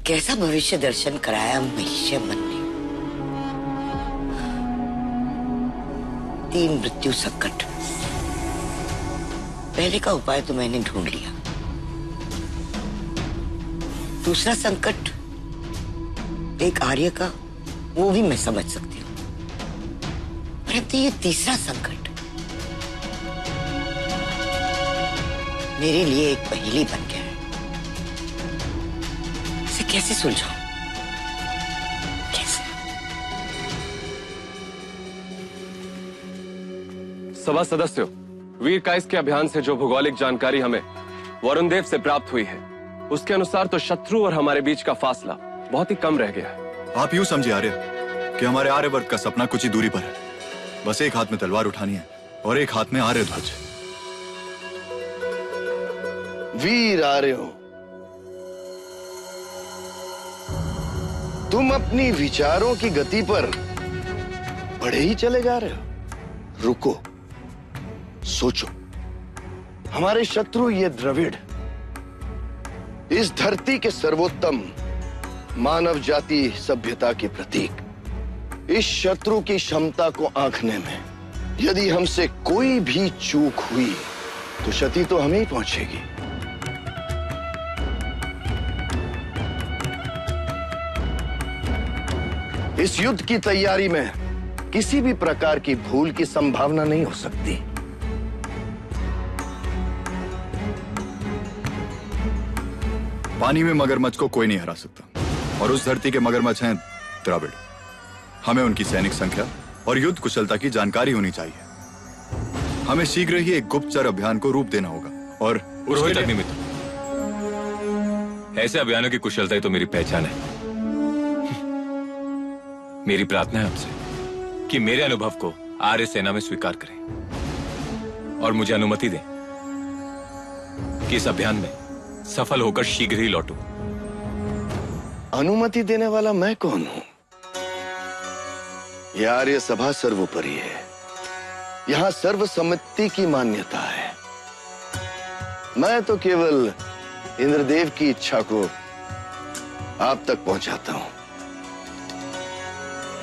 कैसा भविष्य दर्शन कराया महिष्यमन ने। 3 मृत्यु संकट। पहले का उपाय तो मैंने ढूंढ लिया। दूसरा संकट एक आर्य का, वो भी मैं समझ सकती हूँ, परंतु ये तीसरा संकट मेरे लिए एक पहेली बन गया है। इसे कैसे सुलझाऊं? कैसे? सभा सदस्यों, वीर काइस के अभियान से जो भौगोलिक जानकारी हमें वरुण देव से प्राप्त हुई है, उसके अनुसार तो शत्रु और हमारे बीच का फासला बहुत ही कम रह गया है। आप यूं समझिए आर्य कि हमारे आर्यवर्त का सपना कुछ ही दूरी पर है। बस एक हाथ में तलवार उठानी है और एक हाथ में आर्य ध्वज। वीर आर्यों, तुम अपनी विचारों की गति पर बढ़े ही चले जा रहे हो। रुको, सोचो। हमारे शत्रु ये द्रविड़, इस धरती के सर्वोत्तम मानव जाति सभ्यता के प्रतीक, इस शत्रु की क्षमता को आंकने में यदि हमसे कोई भी चूक हुई तो क्षति तो हमें ही पहुंचेगी। इस युद्ध की तैयारी में किसी भी प्रकार की भूल की संभावना नहीं हो सकती। पानी में मगरमच्छ को कोई नहीं हरा सकता, और उस धरती के मगरमच्छ हैं द्रविड़। हमें उनकी सैनिक संख्या और युद्ध कुशलता की जानकारी होनी चाहिए। हमें शीघ्र ही एक गुप्तचर अभियान को रूप देना होगा। और पुरोहित अग्निमित्र, ऐसे अभियानों की कुशलता ही तो मेरी पहचान है। मेरी प्रार्थना है आपसे कि मेरे अनुभव को आर्य सेना में स्वीकार करें और मुझे अनुमति दें कि इस अभियान में सफल होकर शीघ्र ही लौटूं। अनुमति देने वाला मैं कौन हूं? यह आर्य सभा सर्वोपरि है। यहां सर्वसम्मति की मान्यता है। मैं तो केवल इंद्रदेव की इच्छा को आप तक पहुंचाता हूं।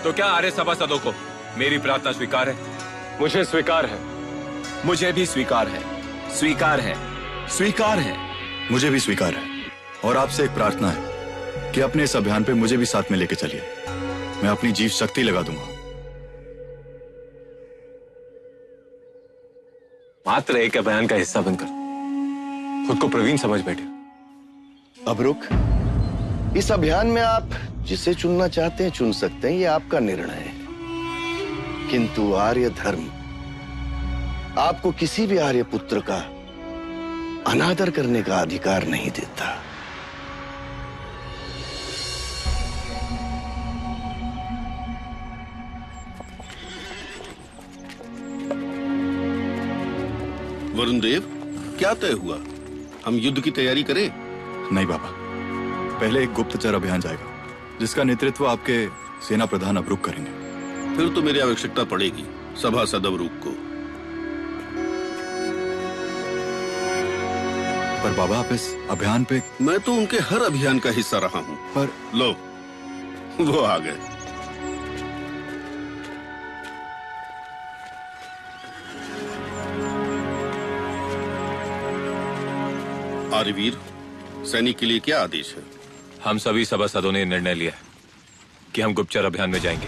तो क्या आर्य सभासदों को मेरी प्रार्थना स्वीकार है? मुझे स्वीकार है। मुझे भी स्वीकार है। स्वीकार है। स्वीकार है। मुझे भी स्वीकार है। और आपसे एक प्रार्थना है कि अपने इस अभियान पे मुझे भी साथ में लेके चलिए। मैं अपनी जीव शक्ति लगा दूंगा। मात्र एक अभियान का हिस्सा बनकर खुद को प्रवीण समझ बैठे। अब रुक, इस अभियान में आप जिसे चुनना चाहते हैं चुन सकते हैं, यह आपका निर्णय है। किंतु आर्य धर्म आपको किसी भी आर्य पुत्र का अनादर करने का अधिकार नहीं देता। वरुण देव, क्या तय हुआ? हम युद्ध की तैयारी करें? नहीं बाबा, पहले एक गुप्तचर अभियान जाएगा जिसका नेतृत्व आपके सेना प्रधान अबरूक करेंगे। फिर तो मेरी आवश्यकता पड़ेगी सभासद अबरूक को। पर बाबा, आप इस अभियान पे... मैं तो उनके हर अभियान का हिस्सा रहा हूं। पर लो, वो आ गए। आर्यवीर, सैनिक के लिए क्या आदेश है? हम सभी सभासदों ने निर्णय लिया है कि हम गुप्तचर अभियान में जाएंगे।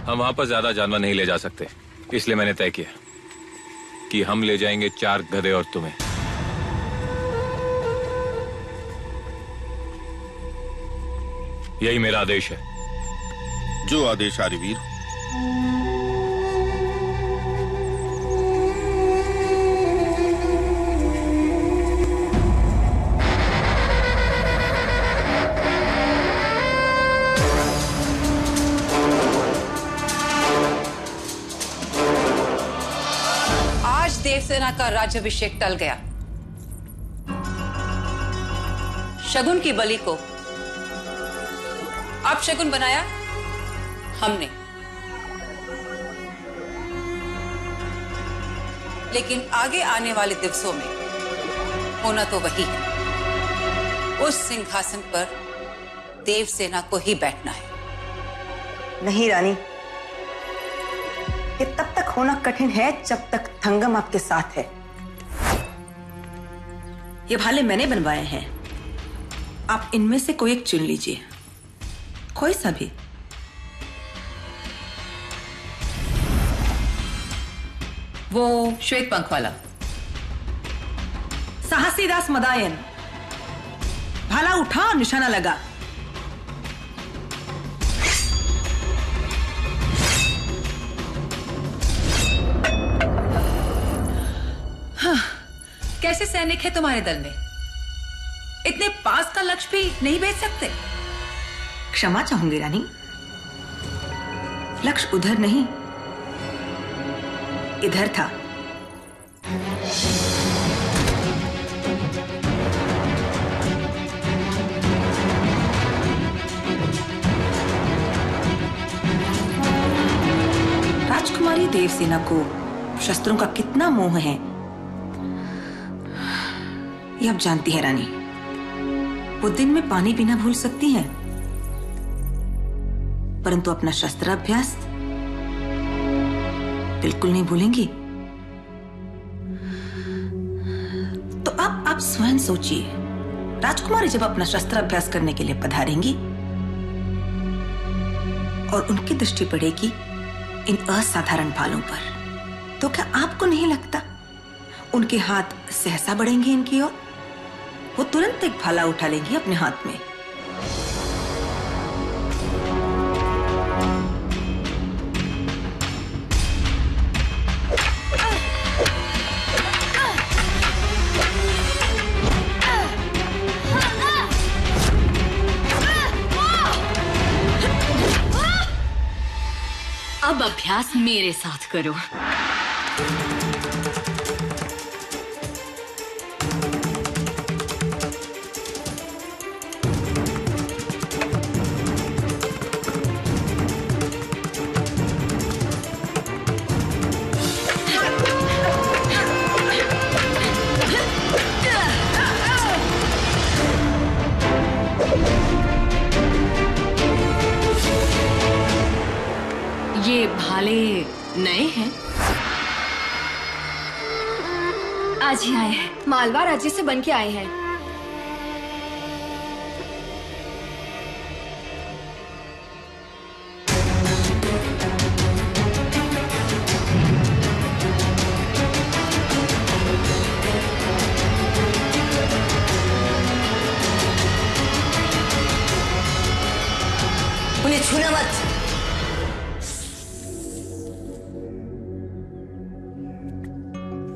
हम वहां पर ज्यादा जानवर नहीं ले जा सकते, इसलिए मैंने तय किया कि हम ले जाएंगे 4 गधे और तुम्हें। यही मेरा आदेश है। जो आदेश आर्यवीर। देवसेना का राज्याभिषेक टल गया। शगुन की बलि को अपशगुन बनाया हमने, लेकिन आगे आने वाले दिवसों में होना तो वही है। उस सिंहासन पर देवसेना को ही बैठना है। नहीं रानी, ये तब तक होना कठिन है जब तक थंगम आपके साथ है। ये भाले मैंने बनवाए हैं, आप इनमें से कोई एक चुन लीजिए, कोई सा भी। वो श्वेत पंख वाला। साहसीदास मदायन, भाला उठा और निशाना लगा। कैसे सैनिक है तुम्हारे दल में? इतने पास का लक्ष्य भी नहीं भेज सकते? क्षमा चाहूंगी रानी, लक्ष्य उधर नहीं इधर था। राजकुमारी देवसेना को शस्त्रों का कितना मोह है ये अब जानती है रानी। वो दिन में पानी पीना भूल सकती है, परंतु अपना शस्त्र अभ्यास बिल्कुल नहीं भूलेंगी। तो अब आप स्वयं सोचिए, राजकुमारी जब अपना शस्त्र अभ्यास करने के लिए पधारेंगी और उनकी दृष्टि पड़ेगी इन असाधारण भालों पर, तो क्या आपको नहीं लगता उनके हाथ सहसा बढ़ेंगे इनकी ओर? वो तुरंत एक भाला उठा लेंगी अपने हाथ में। अब अभ्यास मेरे साथ करो। ये भाले नए हैं? आज ही आए हैं, मालवा राज्य से बन के आए हैं। उन्हें छूना मत।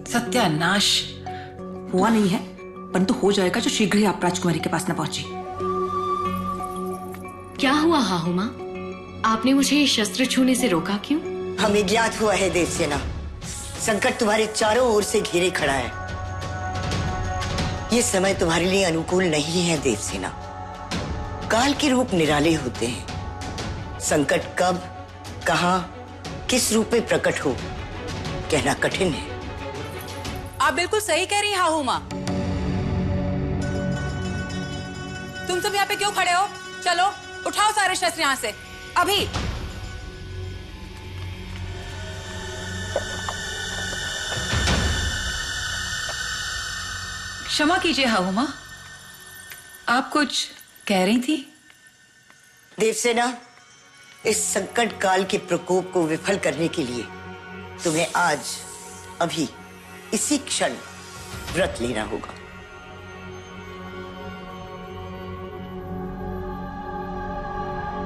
सत्यानाश हुआ नहीं है, परंतु हो जाएगा जो शीघ्र ही आप राजकुमारी के पास न पहुंची। क्या हुआ हाहुमा? आपने मुझे ये शस्त्र छूने से रोका क्यों? हमें ज्ञात हुआ है देवसेना, संकट तुम्हारे चारों ओर से घेरे खड़ा है। ये समय तुम्हारे लिए अनुकूल नहीं है देवसेना। काल के रूप निराले होते हैं। संकट कब, कहां, किस रूप में प्रकट हो कहना कठिन है। आप बिल्कुल सही कह रही हैं हाहुमा। तुम सब यहाँ पे क्यों खड़े हो? चलो उठाओ सारे शस्त्र यहाँ से अभी। क्षमा कीजिए हाहुमा, आप कुछ कह रही थी? देवसेना, इस संकट काल के प्रकोप को विफल करने के लिए तुम्हें आज, अभी, इसी क्षण व्रत लेना होगा।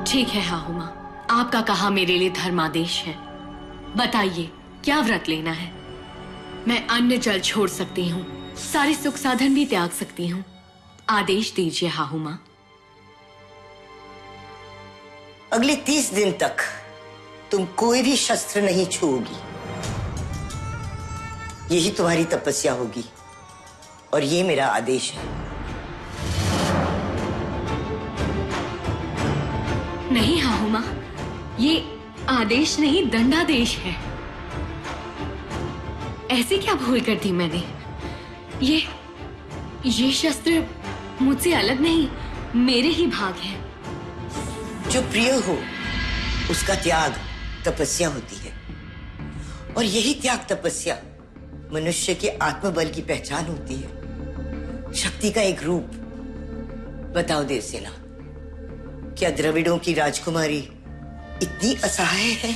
ठीक है हाहुमा, आपका कहा मेरे लिए धर्मादेश है। बताइए क्या व्रत लेना है? मैं अन्न जल छोड़ सकती हूँ, सारे सुख साधन भी त्याग सकती हूँ। आदेश दीजिए हाहुमा। अगले 30 दिन तक तुम कोई भी शस्त्र नहीं छूओगी। यही तुम्हारी तपस्या होगी और ये मेरा आदेश है। नहीं हाहुमा, ये आदेश नहीं दंडादेश है। ऐसी क्या भूल कर दी मैंने? ये शस्त्र मुझसे अलग नहीं, मेरे ही भाग है। जो प्रिय हो उसका त्याग तपस्या होती है, और यही त्याग तपस्या मनुष्य के आत्मबल की पहचान होती है, शक्ति का एक रूप। बताओ देवसेना, क्या द्रविड़ों की राजकुमारी इतनी असहाय है,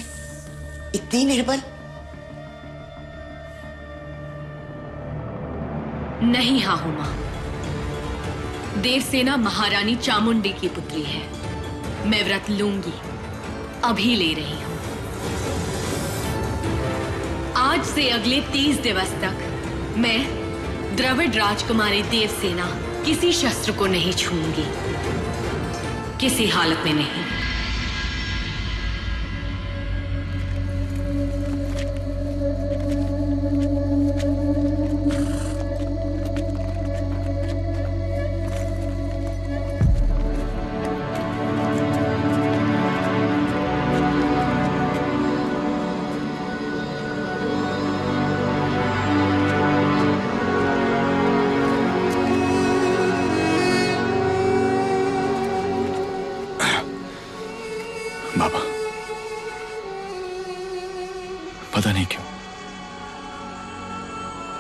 इतनी निर्बल? नहीं हाहुमा, देवसेना महारानी चामुंडी की पुत्री है। मैं व्रत लूंगी, अभी ले रही हूं। आज से अगले 30 दिवस तक मैं द्रविड़ राजकुमारी देवसेना किसी शस्त्र को नहीं छूंगी, किसी हालत में नहीं। बाबा, पता नहीं क्यों,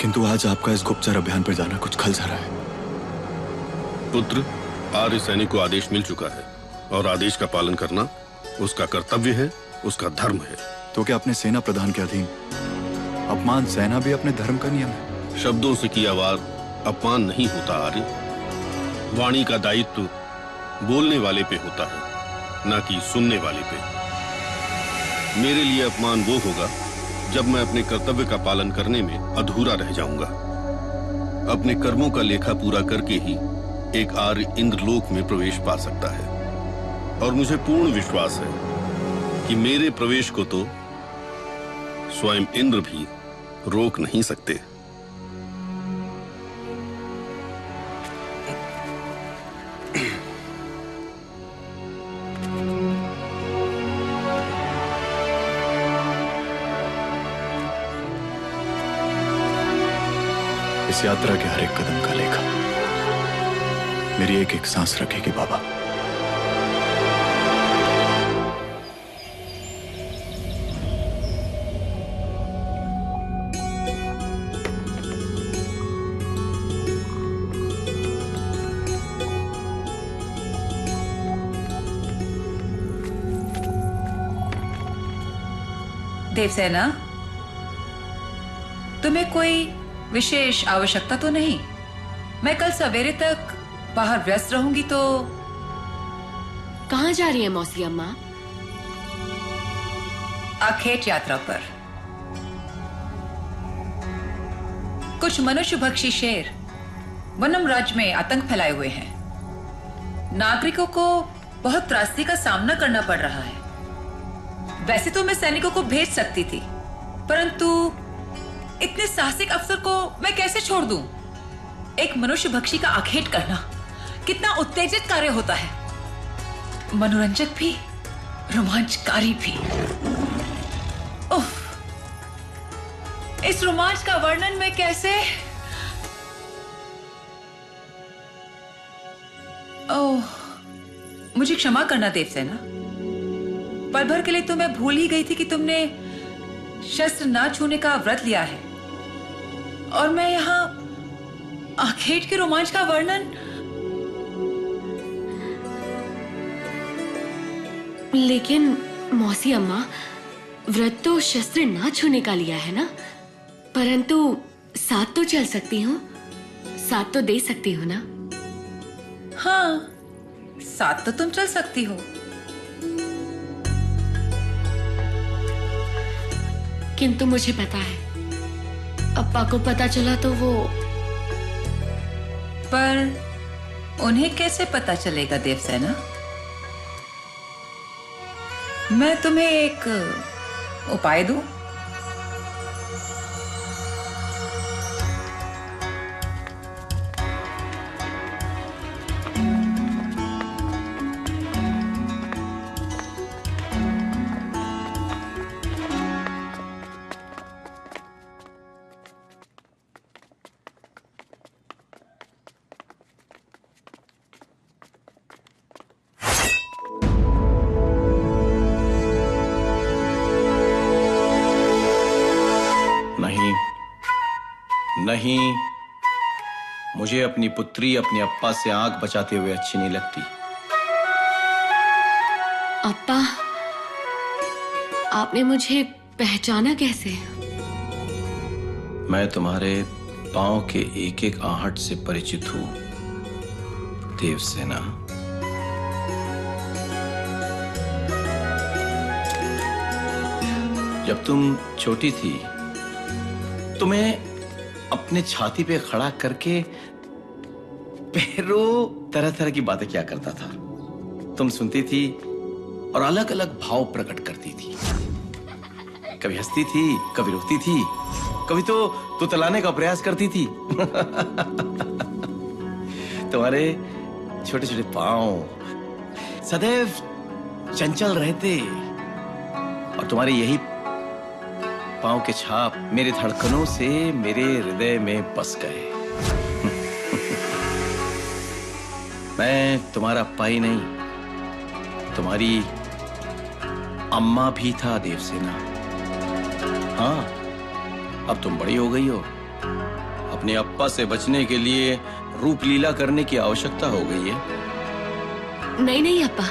किंतु आज आपका इस गुप्तचर अभियान पर जाना कुछ खल सा रहा है। पुत्र, आर्य सैनिक को आदेश मिल चुका है और आदेश का पालन करना उसका कर्तव्य है, उसका धर्म है। तो क्या अपने सेना प्रधान के अधीन अपमान सहना भी अपने धर्म का नियम है? शब्दों से किया वार अपमान नहीं होता आर्य। वाणी का दायित्व बोलने वाले पे होता है, ना कि सुनने वाले पे। मेरे लिए अपमान वो होगा जब मैं अपने कर्तव्य का पालन करने में अधूरा रह जाऊंगा। अपने कर्मों का लेखा पूरा करके ही एक आर्य इंद्रलोक में प्रवेश पा सकता है, और मुझे पूर्ण विश्वास है कि मेरे प्रवेश को तो स्वयं इंद्र भी रोक नहीं सकते। इस यात्रा के हर एक कदम का लेखा मेरी एक एक सांस रखेगी बाबा। देवसेना, तुम्हें कोई विशेष आवश्यकता तो नहीं? मैं कल सवेरे तक बाहर व्यस्त रहूंगी तो। कहाँ जा रही है मौसी अम्मा? आखेट यात्रा पर। कुछ मनुष्य भक्षी शेर वनम राज्य में आतंक फैलाए हुए हैं। नागरिकों को बहुत त्रासदी का सामना करना पड़ रहा है। वैसे तो मैं सैनिकों को भेज सकती थी, परंतु इतने साहसिक अफसर को मैं कैसे छोड़ दूं? एक मनुष्य भक्षी का आखेट करना कितना उत्तेजित कार्य होता है, मनोरंजक भी, रोमांचकारी भी। उफ, इस रोमांच का वर्णन मैं कैसे? ओह, मुझे क्षमा करना देवसेना। पल भर के लिए तो मैं भूल ही गई थी कि तुमने शस्त्र ना छूने का व्रत लिया है, और मैं यहाँ आखेट के रोमांच का वर्णन। लेकिन मौसी अम्मा, व्रत तो शस्त्र ना छूने का लिया है ना, परंतु साथ तो चल सकती हूँ, साथ तो दे सकती हूँ ना? हाँ, साथ तो तुम चल सकती हो। किंतु मुझे पता है, अप्पा को पता चला तो वो। पर उन्हें कैसे पता चलेगा देवसेना? मैं तुम्हें एक उपाय दूं? नहीं, मुझे अपनी पुत्री अपने अप्पा से आंख बचाते हुए अच्छी नहीं लगती। अप्पा, आपने मुझे पहचाना कैसे? मैं तुम्हारे पांव के एक एक आहट से परिचित हूं, देवसेना। जब तुम छोटी थी, तुम्हें अपने छाती पे खड़ा करके पैरों तरह तरह की बातें क्या करता था। तुम सुनती थी और अलग अलग भाव प्रकट करती थी। कभी हंसती थी, कभी रोती थी, कभी तो तुतलाने का प्रयास करती थी। तुम्हारे छोटे छोटे पांव सदैव चंचल रहते और तुम्हारे यही पांव के छाप मेरे धड़कनों से मेरे हृदय में बस गए। मैं तुम्हारा पाई नहीं, तुम्हारी अम्मा भी था देवसेना। हाँ, अब तुम बड़ी हो गई हो। अपने अप्पा से बचने के लिए रूप लीला करने की आवश्यकता हो गई है। नहीं नहीं अप्पा,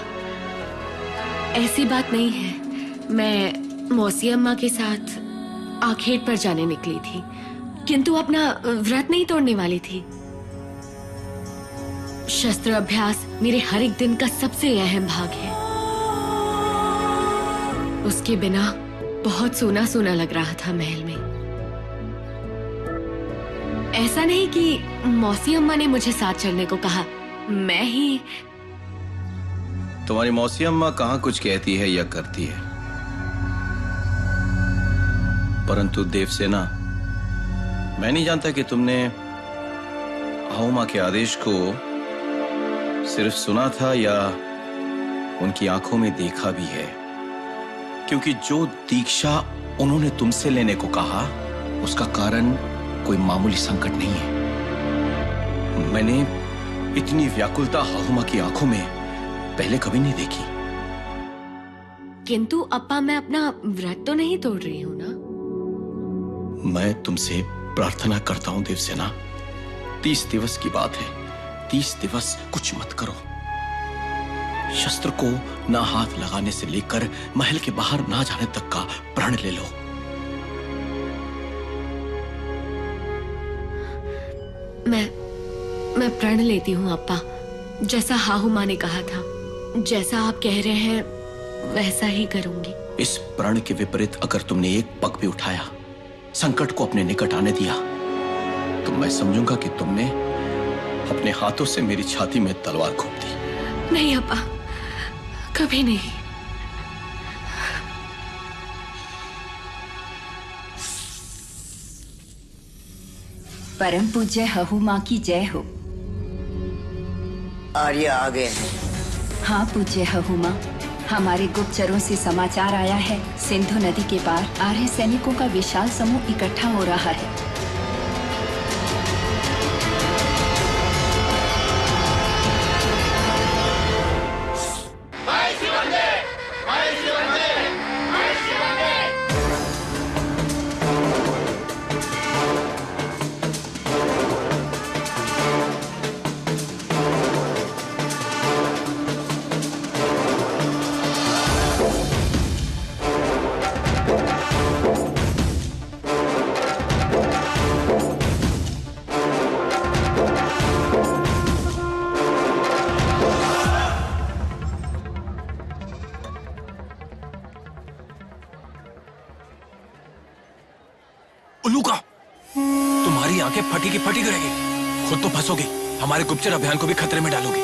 ऐसी बात नहीं है। मैं मौसी अम्मा के साथ आखेट पर जाने निकली थी, किंतु अपना व्रत नहीं तोड़ने वाली थी। शस्त्र अभ्यास मेरे हर एक दिन का सबसे अहम भाग है। उसके बिना बहुत सूना सूना लग रहा था महल में। ऐसा नहीं कि मौसी अम्मा ने मुझे साथ चलने को कहा, मैं ही। तुम्हारी मौसी अम्मा कहाँ कुछ कहती है या करती है, परंतु देवसेना, मैं नहीं जानता कि तुमने आहूमा के आदेश को सिर्फ सुना था या उनकी आंखों में देखा भी है, क्योंकि जो दीक्षा उन्होंने तुमसे लेने को कहा उसका कारण कोई मामूली संकट नहीं है। मैंने इतनी व्याकुलता आहूमा की आंखों में पहले कभी नहीं देखी। किंतु अप्पा, मैं अपना व्रत तो नहीं तोड़ रही हूं ना। मैं तुमसे प्रार्थना करता हूं देवसेना, 30 दिवस की बात है, 30 दिवस कुछ मत करो। शस्त्र को ना हाथ लगाने से लेकर महल के बाहर ना जाने तक का प्रण ले लो। मैं प्रण लेती हूँ अप्पा, जैसा आहूमा ने कहा था। जैसा आप कह रहे हैं वैसा ही करूंगी। इस प्रण के विपरीत अगर तुमने एक पग भी उठाया, संकट को अपने निकट आने दिया, तो मैं समझूंगा कि तुमने अपने हाथों से मेरी छाती में तलवार घोंप दी। नहीं अप्पा, कभी नहीं। परम पूज्य आहूमा की जय हो। आर्य आ गए हैं। हाँ पूज्य आहूमा, हमारे गुप्तचरों से समाचार आया है, सिंधु नदी के पार आर्य सैनिकों का विशाल समूह इकट्ठा हो रहा है। उल्लूका, तुम्हारी आंखें फटी की फटी गिरेगी। खुद तो फंसोगी, हमारे गुप्तचर अभियान को भी खतरे में डालोगी।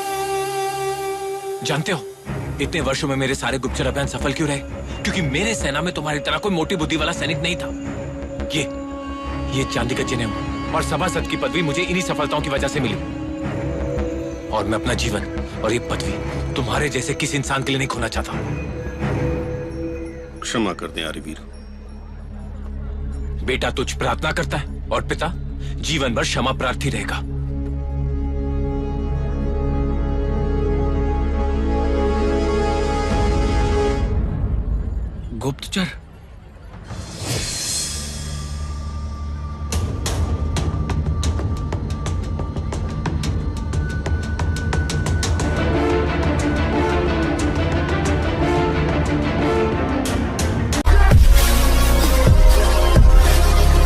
जानते हो, इतने वर्षों में मेरे सारे गुप्तचर अभियान सफल क्यों रहे? क्योंकि मेरे सेना में तुम्हारी तरह कोई मोटी बुद्धि वाला सैनिक नहीं था। ये चांदी का चिन्ह और सभासद की पदवी मुझे इन्हीं सफलताओं की वजह से मिली। और मैं अपना जीवन और ये पदवी तुम्हारे जैसे किसी इंसान के लिए नहीं खोना चाहता। क्षमा कर दें आर्यवीर। बेटा तुझ प्रार्थना करता है और पिता जीवन भर क्षमा प्रार्थी रहेगा। गुप्तचर